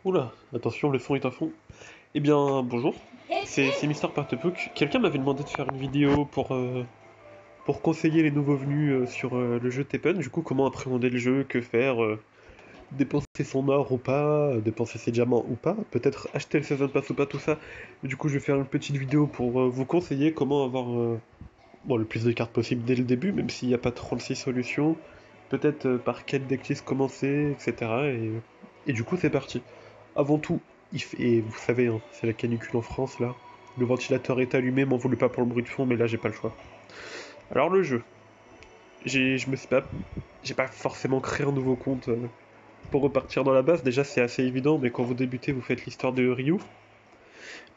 Oula, attention, le son est à fond. Eh bien, bonjour, c'est Mister Partepuk. Quelqu'un m'avait demandé de faire une vidéo pour conseiller les nouveaux venus sur le jeu Teppen. Du coup, comment appréhender le jeu, que faire, dépenser son or ou pas, dépenser ses diamants ou pas, peut-être acheter le Season Pass ou pas, tout ça. Du coup, je vais faire une petite vidéo pour vous conseiller comment avoir bon, le plus de cartes possible dès le début, même s'il n'y a pas 36 solutions. Peut-être par quel decklist commencer, etc. Et du coup, c'est parti. Avant tout, et vous savez, hein, c'est la canicule en France là. Le ventilateur est allumé, m'en voulez pas pour le bruit de fond, mais là j'ai pas le choix. Alors le jeu, je me suis pas, j'ai pas forcément créé un nouveau compte pour repartir dans la base. Déjà c'est assez évident, mais quand vous débutez, vous faites l'histoire de Ryu,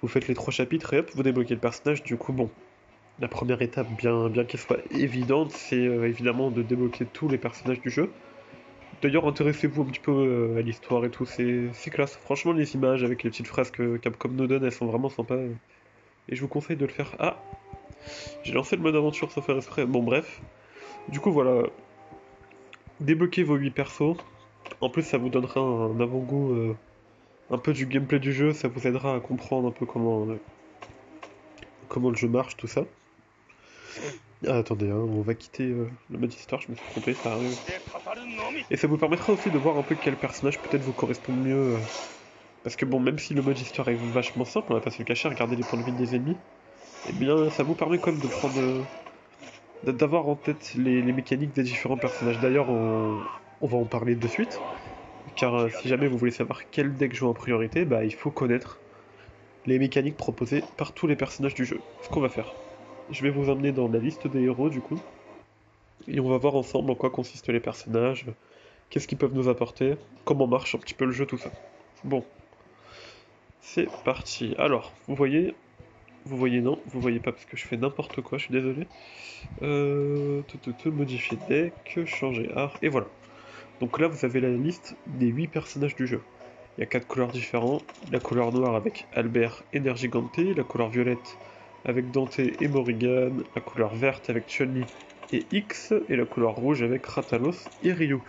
vous faites les 3 chapitres et hop, vous débloquez le personnage. Du coup bon, la première étape, bien qu'elle soit évidente, c'est évidemment de débloquer tous les personnages du jeu. D'ailleurs, intéressez-vous un petit peu à l'histoire et tout, c'est classe. Franchement, les images avec les petites phrases que Capcom nous donne, elles sont vraiment sympas. Et je vous conseille de le faire. Ah, j'ai lancé le mode aventure sans faire exprès. Bon, bref. Du coup, voilà. Débloquez vos 8 persos. En plus, ça vous donnera un avant-goût un peu du gameplay du jeu. Ça vous aidera à comprendre un peu comment le jeu marche, tout ça. Ah, attendez, hein, on va quitter le mode histoire, je me suis trompé, ça arrive. Et ça vous permettra aussi de voir un peu quel personnage peut-être vous correspond mieux. Parce que bon, même si le mode histoire est vachement simple, on va pas se le cacher, regarder les points de vie des ennemis, eh bien ça vous permet quand même de prendre, d'avoir en tête les mécaniques des différents personnages. D'ailleurs, on va en parler de suite, car si jamais vous voulez savoir quel deck jouer en priorité, bah il faut connaître les mécaniques proposées par tous les personnages du jeu. Ce qu'on va faire, je vais vous emmener dans la liste des héros du coup, et on va voir ensemble en quoi consistent les personnages, qu'est-ce qu'ils peuvent nous apporter, comment marche un petit peu le jeu, tout ça. Bon, c'est parti. Alors, vous voyez non, vous voyez pas parce que je fais n'importe quoi, je suis désolé. Modifier deck, changer art, et voilà. Donc là vous avez la liste des 8 personnages du jeu. Il y a 4 couleurs différents, la couleur noire avec Albert et Nergigante, la couleur violette avec Dante et Morrigan, la couleur verte avec Chun-Li et X, et la couleur rouge avec Ratalos et Ryu.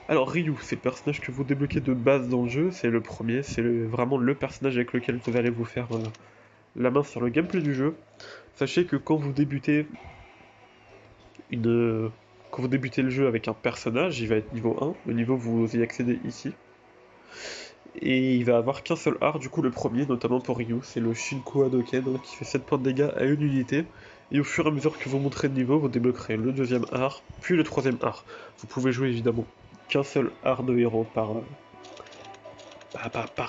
Alors Ryu, c'est le personnage que vous débloquez de base dans le jeu, c'est le premier, c'est vraiment le personnage avec lequel vous allez vous faire la main sur le gameplay du jeu. Sachez que une, quand vous débutez le jeu avec un personnage, il va être niveau 1, le niveau vous y accédez ici. Et il va avoir qu'un seul art, du coup le premier, notamment pour Ryu, c'est le Shinko Hadoken, hein, qui fait 7 points de dégâts à une unité. Et au fur et à mesure que vous montrez de niveau, vous débloquerez le deuxième art, puis le troisième art. Vous pouvez jouer évidemment qu'un seul art de héros par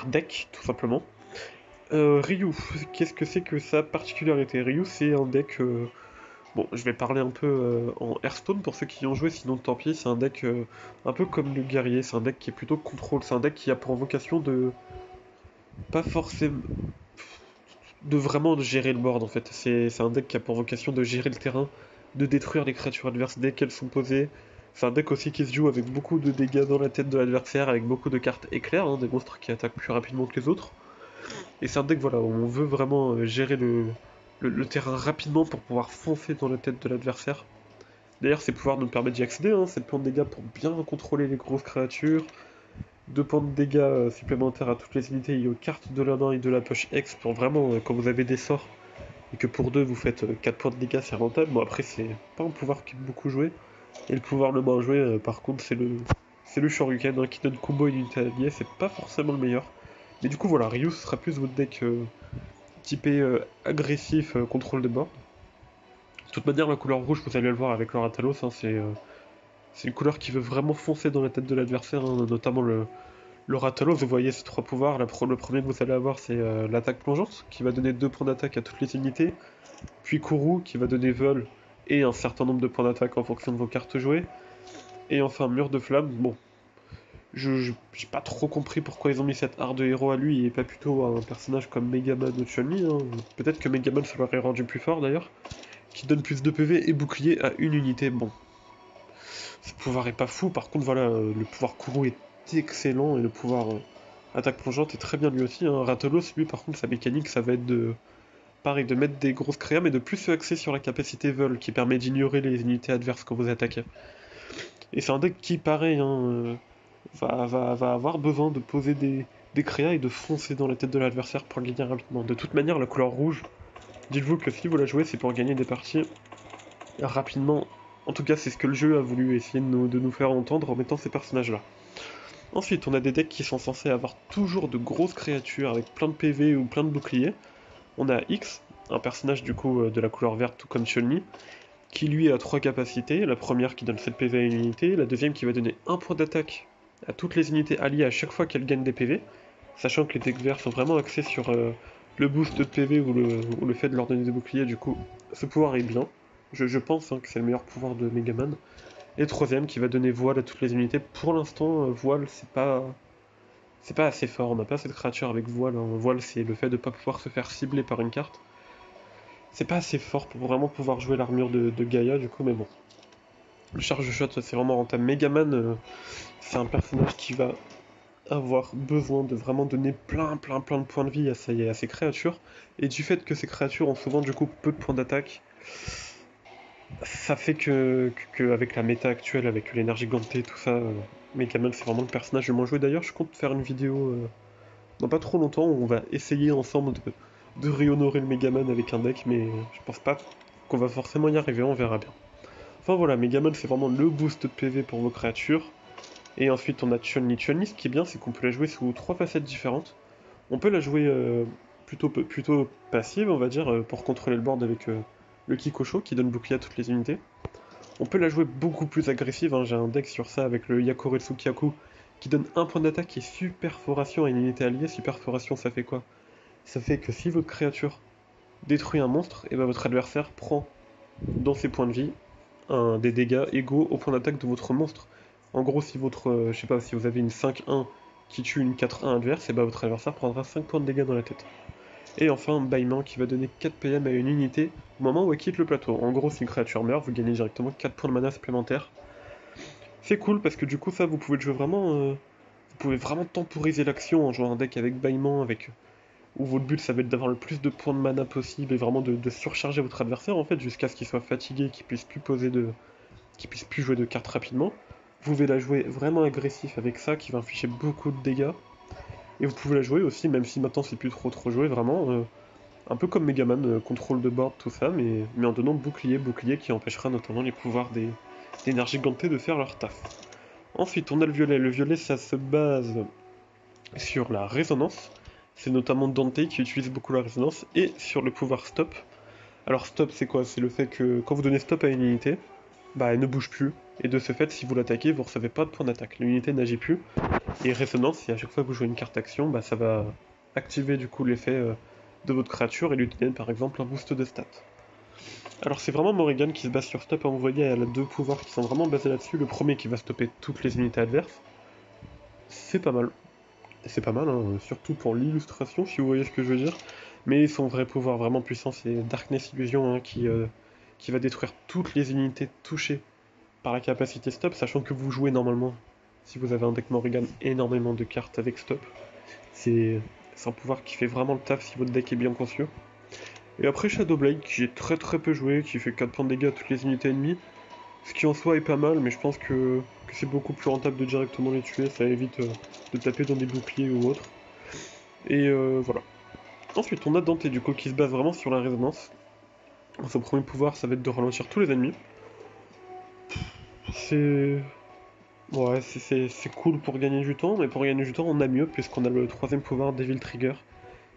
deck, tout simplement. Ryu, qu'est-ce que c'est que sa particularité? Ryu, c'est un deck. Bon, je vais parler un peu en Hearthstone pour ceux qui y ont joué, sinon tant pis. C'est un deck un peu comme le guerrier, c'est un deck qui est plutôt contrôle. C'est un deck qui a pour vocation de. Pas forcément. De vraiment gérer le board en fait. C'est un deck qui a pour vocation de gérer le terrain, de détruire les créatures adverses dès qu'elles sont posées. C'est un deck aussi qui se joue avec beaucoup de dégâts dans la tête de l'adversaire, avec beaucoup de cartes éclairs, hein, des monstres qui attaquent plus rapidement que les autres. Et c'est un deck voilà, où on veut vraiment gérer le terrain rapidement pour pouvoir foncer dans la tête de l'adversaire. D'ailleurs, ces pouvoirs nous permettent d'y accéder, hein, 7 points de dégâts pour bien contrôler les grosses créatures, 2 points de dégâts supplémentaires à toutes les unités liées aux cartes de la main et de la poche X pour vraiment, quand vous avez des sorts, et que pour 2 vous faites 4 points de dégâts, c'est rentable. Bon, après, c'est pas un pouvoir qui est beaucoup joué. Et le pouvoir le moins joué, par contre, c'est le Shoryuken, hein, qui donne combo et unité alliée, c'est pas forcément le meilleur. Mais du coup, voilà, Ryu, ce sera plus votre deck typé agressif, contrôle de board. De toute manière, la couleur rouge, vous allez le voir avec le Ratalos, hein, c'est une couleur qui veut vraiment foncer dans la tête de l'adversaire, hein, notamment le Ratalos. Vous voyez ces 3 pouvoirs. Le premier que vous allez avoir, c'est l'attaque plongeante, qui va donner 2 points d'attaque à toutes les unités. Puis Kourou, qui va donner vol et un certain nombre de points d'attaque en fonction de vos cartes jouées. Et enfin, Mur de Flamme. Bon, j'ai pas trop compris pourquoi ils ont mis cette art de héros à lui et pas plutôt à un personnage comme Megaman ou Chun-Li, hein. Peut-être que Megaman se l'aurait rendu plus fort d'ailleurs, qui donne plus de PV et bouclier à une unité. Bon, ce pouvoir est pas fou, par contre voilà, le pouvoir Kourou est excellent et le pouvoir attaque plongeante est très bien lui aussi, hein. Rathalos, lui par contre sa mécanique ça va être de pareil de mettre des grosses créas mais de plus se axer sur la capacité vol qui permet d'ignorer les unités adverses quand vous attaquez. Et c'est un deck qui pareil hein, va avoir besoin de poser des créas et de foncer dans la tête de l'adversaire pour gagner rapidement. De toute manière, la couleur rouge, dites-vous que si vous la jouez, c'est pour gagner des parties rapidement. En tout cas, c'est ce que le jeu a voulu essayer de nous faire entendre en mettant ces personnages-là. Ensuite, on a des decks qui sont censés avoir toujours de grosses créatures avec plein de PV ou plein de boucliers. On a X, un personnage du coup de la couleur verte, tout comme Chun-Li, qui lui a 3 capacités. La première qui donne 7 PV à une unité, la deuxième qui va donner 1 point d'attaque à toutes les unités alliées à chaque fois qu'elles gagnent des PV, sachant que les decks verts sont vraiment axés sur le boost de PV ou le fait de leur donner des boucliers, du coup ce pouvoir est bien. Je pense que c'est le meilleur pouvoir de Megaman. Et troisième qui va donner voile à toutes les unités. Pour l'instant, voile c'est pas assez fort, on n'a pas cette créature avec voile. Hein. Voile c'est le fait de ne pas pouvoir se faire cibler par une carte. C'est pas assez fort pour vraiment pouvoir jouer l'armure de Gaïa du coup, mais bon. Le charge shot c'est vraiment rentable. Megaman c'est un personnage qui va avoir besoin de vraiment donner plein de points de vie à ses créatures. Et du fait que ces créatures ont souvent du coup peu de points d'attaque, ça fait que avec la méta actuelle, avec l'énergie gantée, tout ça, Megaman c'est vraiment le personnage le moins joué. D'ailleurs, je compte faire une vidéo dans pas trop longtemps où on va essayer ensemble de réhonorer le Megaman avec un deck, mais je pense pas qu'on va forcément y arriver, on verra bien. Enfin voilà, Megaman c'est vraiment le boost de PV pour vos créatures. Et ensuite on a Chun-Li. Chun-Li, ce qui est bien, c'est qu'on peut la jouer sous 3 facettes différentes. On peut la jouer plutôt passive, on va dire, pour contrôler le board avec le Kikosho qui donne bouclier à toutes les unités. On peut la jouer beaucoup plus agressive, hein. J'ai un deck sur ça avec le Yakoretsu Kyaku qui donne 1 point d'attaque et superforation à une unité alliée. Superforation, ça fait quoi? Ça fait que si votre créature détruit un monstre, et ben votre adversaire prend dans ses points de vie des dégâts égaux au point d'attaque de votre monstre. En gros, si votre, je sais pas, si vous avez une 5-1 qui tue une 4-1 adverse, et ben votre adversaire prendra 5 points de dégâts dans la tête. Et enfin, bâillement qui va donner 4 PM à une unité au moment où elle quitte le plateau. En gros, si une créature meurt, vous gagnez directement 4 points de mana supplémentaires. C'est cool parce que du coup, ça, vous pouvez le jouer vraiment. Vous pouvez vraiment temporiser l'action en jouant un deck avec bâillement, où votre but ça va être d'avoir le plus de points de mana possible et vraiment de surcharger votre adversaire en fait jusqu'à ce qu'il soit fatigué, qu'il puisse plus qu'il puisse plus jouer de cartes rapidement. Vous pouvez la jouer vraiment agressif avec ça qui va infliger beaucoup de dégâts. Et vous pouvez la jouer aussi, même si maintenant c'est plus trop joué, vraiment un peu comme Megaman, contrôle de board, tout ça, mais en donnant bouclier qui empêchera notamment les pouvoirs d'énergie gantée de faire leur taf. Ensuite, on a le violet. Le violet, ça se base sur la résonance. C'est notamment Dante qui utilise beaucoup la résonance, et sur le pouvoir stop. Alors stop, c'est quoi? C'est le fait que quand vous donnez stop à une unité, bah elle ne bouge plus, et de ce fait, si vous l'attaquez, vous recevez pas de point d'attaque. L'unité n'agit plus, et résonance, si à chaque fois que vous jouez une carte action, bah ça va activer du coup l'effet de votre créature et lui donner par exemple un boost de stats. Alors c'est vraiment Morrigan qui se base sur stop, vous voyez, elle a 2 pouvoirs qui sont vraiment basés là-dessus. Le premier qui va stopper toutes les unités adverses, c'est pas mal. C'est pas mal, hein, surtout pour l'illustration, si vous voyez ce que je veux dire. Mais son vrai pouvoir vraiment puissant, c'est Darkness Illusion, hein, qui va détruire toutes les unités touchées par la capacité stop, sachant que vous jouez normalement, si vous avez un deck Morrigan, énormément de cartes avec stop. C'est un pouvoir qui fait vraiment le taf si votre deck est bien conçu. Et après Shadowblade, qui est très peu joué, qui fait 4 points de dégâts à toutes les unités ennemies, ce qui en soi est pas mal, mais je pense que c'est beaucoup plus rentable de directement les tuer, ça évite de taper dans des boucliers ou autre. Et voilà. Ensuite, on a Dante du coup qui se base vraiment sur la résonance. Son premier pouvoir, ça va être de ralentir tous les ennemis. C'est... Ouais, c'est cool pour gagner du temps, mais pour gagner du temps, on a mieux, puisqu'on a le troisième pouvoir, Devil Trigger,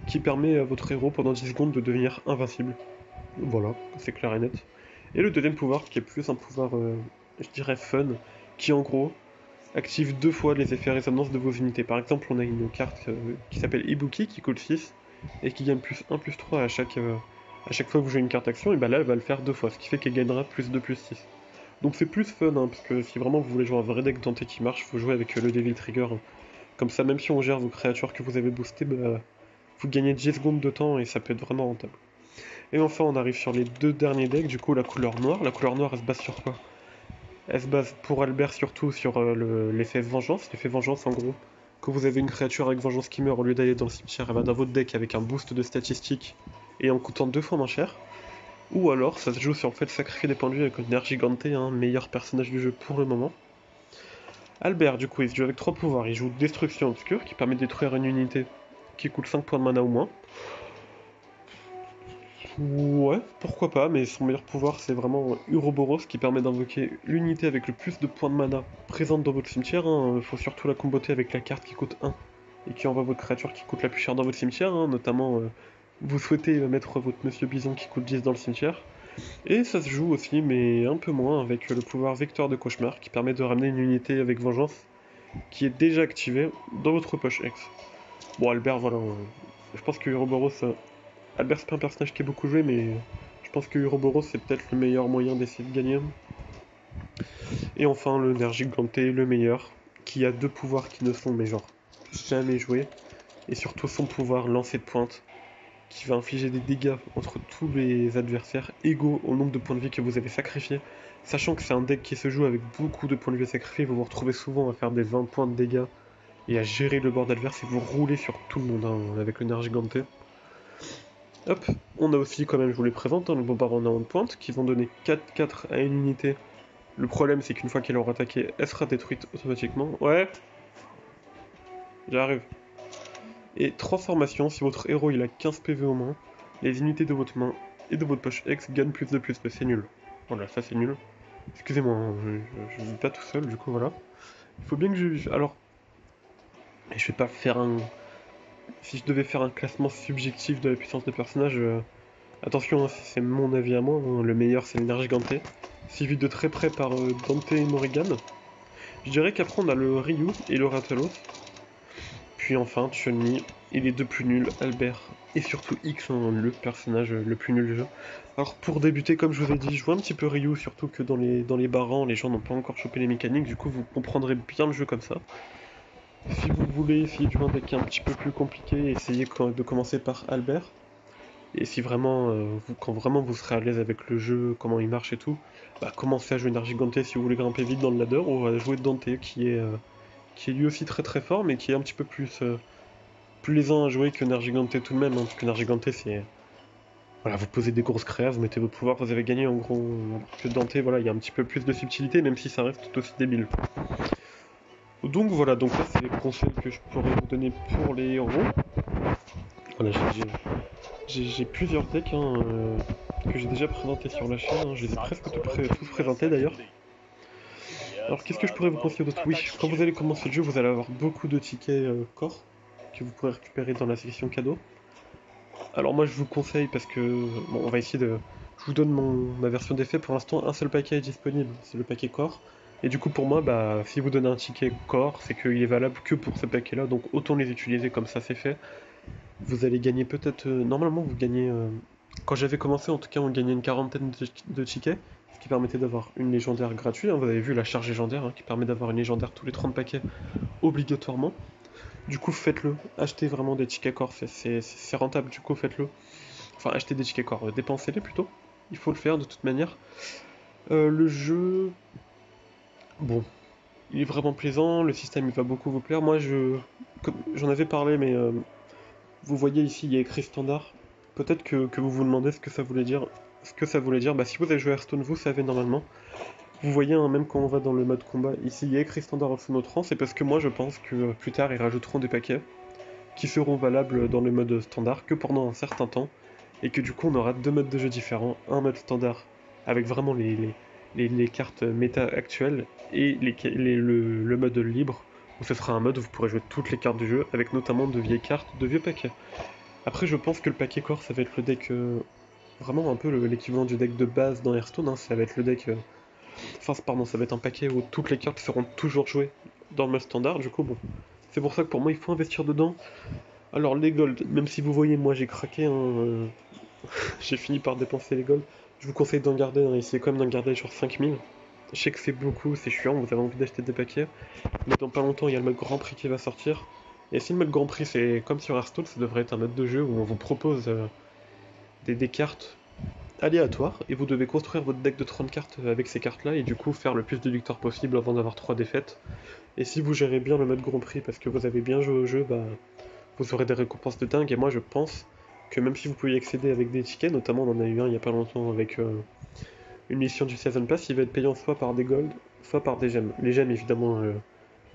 qui permet à votre héros pendant 10 secondes de devenir invincible. Voilà, c'est clair et net. Et le deuxième pouvoir, qui est plus un pouvoir, je dirais fun, qui en gros active 2 fois les effets résonance de vos unités. Par exemple, on a une carte qui s'appelle Ibuki, qui coûte 6, et qui gagne plus 1, plus 3 à chaque fois que vous jouez une carte action, et bah là elle va le faire 2 fois, ce qui fait qu'elle gagnera plus 2, plus 6. Donc c'est plus fun, hein, parce que si vraiment vous voulez jouer un vrai deck Dante qui marche, faut jouer avec le Devil Trigger. Hein. Comme ça, même si on gère vos créatures que vous avez boostées, bah, vous gagnez 10 secondes de temps et ça peut être vraiment rentable. Et enfin, on arrive sur les 2 derniers decks, du coup la couleur noire. La couleur noire, elle se base sur quoi? Elle se base pour Albert surtout sur l'effet vengeance. L'effet vengeance, en gros, quand vous avez une créature avec vengeance qui meurt, au lieu d'aller dans le cimetière, elle va dans votre deck avec un boost de statistiques et en coûtant 2 fois moins cher. Ou alors, ça se joue sur le fait de sacrifier des points de vie avec une énergie gantée, hein, meilleur personnage du jeu pour le moment. Albert, du coup, il se joue avec 3 pouvoirs. Il joue Destruction Obscure, qui permet de détruire une unité qui coûte 5 points de mana ou moins. Ouais, pourquoi pas, mais son meilleur pouvoir, c'est vraiment Uroboros, qui permet d'invoquer l'unité avec le plus de points de mana présente dans votre cimetière. Hein. Faut surtout la comboter avec la carte qui coûte 1 et qui envoie votre créature qui coûte la plus chère dans votre cimetière, hein. Notamment, vous souhaitez mettre votre Monsieur Bison qui coûte 10 dans le cimetière. Et ça se joue aussi, mais un peu moins, avec le pouvoir Vecteur de Cauchemar, qui permet de ramener une unité avec Vengeance, qui est déjà activée dans votre poche X. Bon, Albert, voilà, je pense que Uroboros... Albert, c'est pas un personnage qui est beaucoup joué, mais je pense que Uroboros, c'est peut-être le meilleur moyen d'essayer de gagner. Et enfin, le nerf giganté, le meilleur, qui a 2 pouvoirs qui ne sont, mais genre, jamais joués. Et surtout son pouvoir, lancer de pointe, qui va infliger des dégâts entre tous les adversaires égaux au nombre de points de vie que vous avez sacrifiés. Sachant que c'est un deck qui se joue avec beaucoup de points de vie sacrifiés, vous vous retrouvez souvent à faire des 20 points de dégâts et à gérer le board adverse et vous roulez sur tout le monde hein, avec le nerf giganté. Hop, on a aussi, quand même, je vous les présente, hein, le bombardement de pointe, qui vont donner 4-4 à une unité. Le problème, c'est qu'une fois qu'elle aura attaqué, elle sera détruite automatiquement. Ouais, j'arrive. Et transformation, si votre héros il a 15 PV au moins, les unités de votre main et de votre poche X gagnent plus de plus, mais c'est nul. Voilà, ça c'est nul. Excusez-moi, hein, je vis pas tout seul, du coup voilà. Il faut bien que je... Alors, je vais pas faire un... Si je devais faire un classement subjectif de la puissance des personnages, attention, hein, c'est mon avis à moi, hein, le meilleur c'est le Nergiganté, suivi de très près par Dante et Morrigan. Je dirais qu'après on a le Ryu et le Rathalos. Puis enfin, Chun-Li et les deux plus nuls, Albert et surtout X, hein, le personnage le plus nul du jeu. Alors pour débuter, comme je vous ai dit, je vois un petit peu Ryu, surtout que dans les barrans, les gens n'ont pas encore chopé les mécaniques, du coup vous comprendrez bien le jeu comme ça. Si vous voulez essayer de jouer un deck un petit peu plus compliqué, essayez de commencer par Albert. Et si vraiment, quand vraiment vous serez à l'aise avec le jeu, comment il marche et tout, bah commencez à jouer Nergiganté si vous voulez grimper vite dans le ladder, ou à jouer Dante qui est lui aussi très très fort, mais qui est un petit peu plus plaisant à jouer que Nergiganté tout de même, hein, parce que Nergiganté c'est... Voilà, vous posez des grosses créas, vous mettez votre pouvoir, vous avez gagné en gros, alors que Dante, voilà, il y a un petit peu plus de subtilité, même si ça reste tout aussi débile. Donc voilà, donc là c'est les conseils que je pourrais vous donner pour les héros. Voilà, j'ai plusieurs decks hein, que j'ai déjà présentés sur la chaîne, hein, je les ai presque tous présentés d'ailleurs. Alors qu'est-ce que je pourrais vous conseiller d'autre? Oui, quand vous allez commencer le jeu, vous allez avoir beaucoup de tickets corps que vous pourrez récupérer dans la section cadeau. Alors moi je vous conseille parce que... Bon, on va essayer de... Je vous donne ma version d'effet. Pour l'instant, un seul paquet est disponible, c'est le paquet corps. Et du coup pour moi, bah, si vous donnez un ticket corps, c'est qu'il est valable que pour ce paquet-là, donc autant les utiliser comme ça c'est fait. Vous allez gagner peut-être... normalement vous gagnez... Quand j'avais commencé en tout cas on gagnait une quarantaine de tickets, ce qui permettait d'avoir une légendaire gratuite. Hein. Vous avez vu la charge légendaire hein, qui permet d'avoir une légendaire tous les 30 paquets obligatoirement. Du coup, faites-le. Achetez vraiment des tickets corps, c'est rentable, du coup, faites-le. Enfin, achetez des tickets corps, dépensez-les plutôt. Il faut le faire de toute manière. Le jeu... Bon, il est vraiment plaisant, le système il va beaucoup vous plaire. Moi, j'en avais parlé, mais vous voyez ici, il y a écrit standard. Peut-être que vous vous demandez ce que ça voulait dire. Ce que ça voulait dire, bah si vous avez joué à Hearthstone, vous savez normalement. Vous voyez, hein, même quand on va dans le mode combat, ici il y a écrit standard en dessous de notre rang, c'est parce que moi je pense que plus tard ils rajouteront des paquets qui seront valables dans le mode standard que pendant un certain temps, et que du coup on aura deux modes de jeu différents, un mode standard avec vraiment les cartes méta actuelles, et le mode libre, où ce sera un mode où vous pourrez jouer toutes les cartes du jeu, avec notamment de vieilles cartes, de vieux paquets. Après je pense que le paquet corps ça va être le deck, vraiment un peu l'équivalent du deck de base dans Hearthstone, hein, ça va être le deck... Enfin, pardon, ça va être un paquet où toutes les cartes seront toujours jouées dans le mode standard, du coup, bon. C'est pour ça que pour moi, il faut investir dedans. Alors, les gold, même si vous voyez, moi j'ai craqué, hein, j'ai fini par dépenser les gold. Je vous conseille d'en garder, hein, essayez quand même d'en garder genre 5000. Je sais que c'est beaucoup, c'est chiant, vous avez envie d'acheter des paquets. Mais dans pas longtemps, il y a le mode Grand Prix qui va sortir. Et si le mode Grand Prix, c'est comme sur Hearthstone, ça devrait être un mode de jeu où on vous propose des cartes aléatoire et vous devez construire votre deck de 30 cartes avec ces cartes là et du coup faire le plus de victoires possible avant d'avoir 3 défaites. Et si vous gérez bien le mode Grand Prix parce que vous avez bien joué au jeu, bah vous aurez des récompenses de dingue. Et moi je pense que même si vous pouvez y accéder avec des tickets, notamment on en a eu un il y a pas longtemps avec une mission du Season Pass, il va être payant soit par des gold, soit par des gemmes. Les gemmes évidemment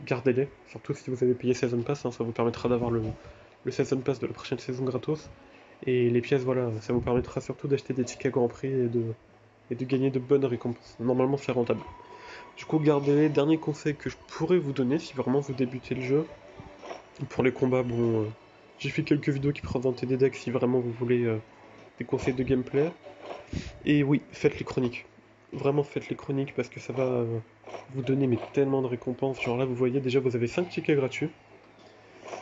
gardez-les, surtout si vous avez payé Season Pass, hein, ça vous permettra d'avoir le Season Pass de la prochaine saison gratos. Et les pièces, voilà, ça vous permettra surtout d'acheter des tickets Grand Prix et de gagner de bonnes récompenses. Normalement, c'est rentable. Du coup, gardez-les. Dernier conseil que je pourrais vous donner si vraiment vous débutez le jeu. Pour les combats, bon, j'ai fait quelques vidéos qui présentaient des decks si vraiment vous voulez des conseils de gameplay. Et oui, faites les chroniques. Vraiment faites les chroniques parce que ça va vous donner mais tellement de récompenses. Genre là, vous voyez, déjà vous avez 5 tickets gratuits.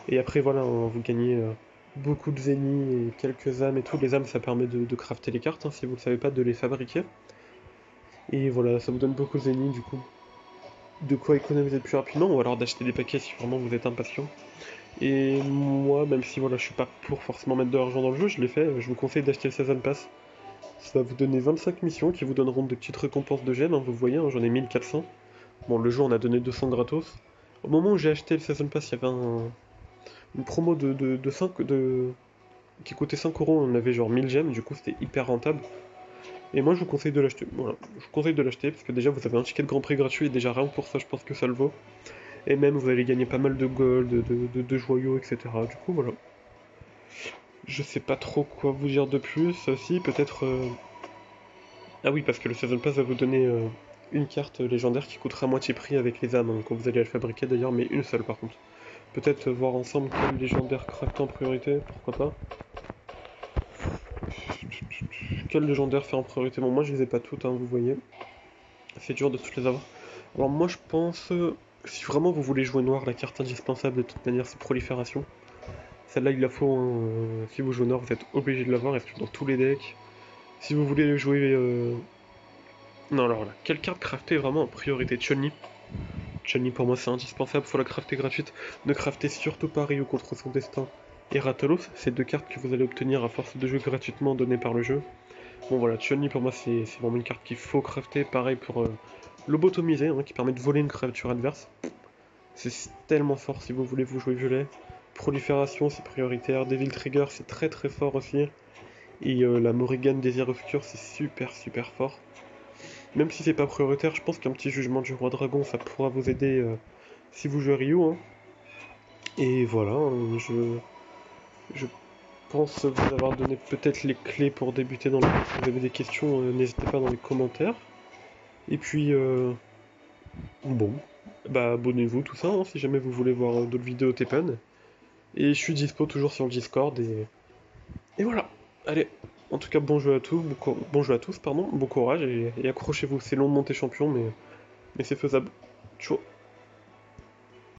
Et après, voilà, vous gagnez beaucoup de zénith et quelques âmes et tout. Les âmes, ça permet de crafter les cartes, hein, si vous ne le savez pas, de les fabriquer. Et voilà, ça vous donne beaucoup de zénith, du coup. De quoi économiser plus rapidement, ou alors d'acheter des paquets si vraiment vous êtes impatient. Et moi, même si voilà, je suis pas pour forcément mettre de l'argent dans le jeu, je l'ai fait, je vous conseille d'acheter le Season Pass. Ça va vous donner 25 missions qui vous donneront des petites récompenses de gemmes, hein, vous voyez, hein, j'en ai 1400. Bon, le jeu on a donné 200 gratos. Au moment où j'ai acheté le Season Pass, il y avait une promo de 5, qui coûtait 5 euros, on avait genre 1000 gemmes, du coup c'était hyper rentable. Et moi je vous conseille de l'acheter, voilà, je vous conseille de l'acheter parce que déjà vous avez un ticket de Grand Prix gratuit et déjà rien que pour ça je pense que ça le vaut. Et même vous allez gagner pas mal de gold, de joyaux, etc. Du coup voilà. Je sais pas trop quoi vous dire de plus, si peut-être... Ah oui, parce que le Season Pass va vous donner une carte légendaire qui coûtera moitié prix avec les âmes, hein, quand vous allez la fabriquer d'ailleurs, mais une seule par contre. Peut-être voir ensemble quel légendaire craft en priorité, pourquoi pas. Quel légendaire faire en priorité? Bon, moi je les ai pas toutes, hein, vous voyez. C'est dur de toutes les avoir. Alors moi je pense, si vraiment vous voulez jouer noir, la carte indispensable de toute manière c'est prolifération. Celle-là il la faut, hein, si vous jouez noir vous êtes obligé de l'avoir, elle se trouve dans tous les decks. Si vous voulez jouer... Non alors là, quelle carte crafter vraiment en priorité? Chun-Li. Chun-Li pour moi c'est indispensable, faut la crafter gratuite. Ne craftez surtout pas Ryu contre son destin et Rathalos, c'est deux cartes que vous allez obtenir à force de jouer gratuitement données par le jeu. Bon voilà, Chun-Li pour moi c'est vraiment une carte qu'il faut crafter, pareil pour lobotomiser, hein, qui permet de voler une créature adverse. C'est tellement fort si vous voulez vous jouer violet. Prolifération c'est prioritaire, Devil Trigger c'est très très fort aussi. Et la Morrigan Désir Obscur c'est super super fort. Même si c'est pas prioritaire, je pense qu'un petit jugement du roi dragon ça pourra vous aider si vous jouez Ryu, hein. Et voilà, hein, je pense vous avoir donné peut-être les clés pour débuter dans le jeu. Si vous avez des questions, n'hésitez pas dans les commentaires. Et puis, bon, bah abonnez-vous, tout ça, hein, si jamais vous voulez voir d'autres vidéos Tepen. Et je suis dispo toujours sur le Discord, et voilà. Allez, en tout cas, bon jeu à tous, bon jeu à tous, pardon, bon courage, et accrochez-vous. C'est long de monter champion, mais c'est faisable. Ciao.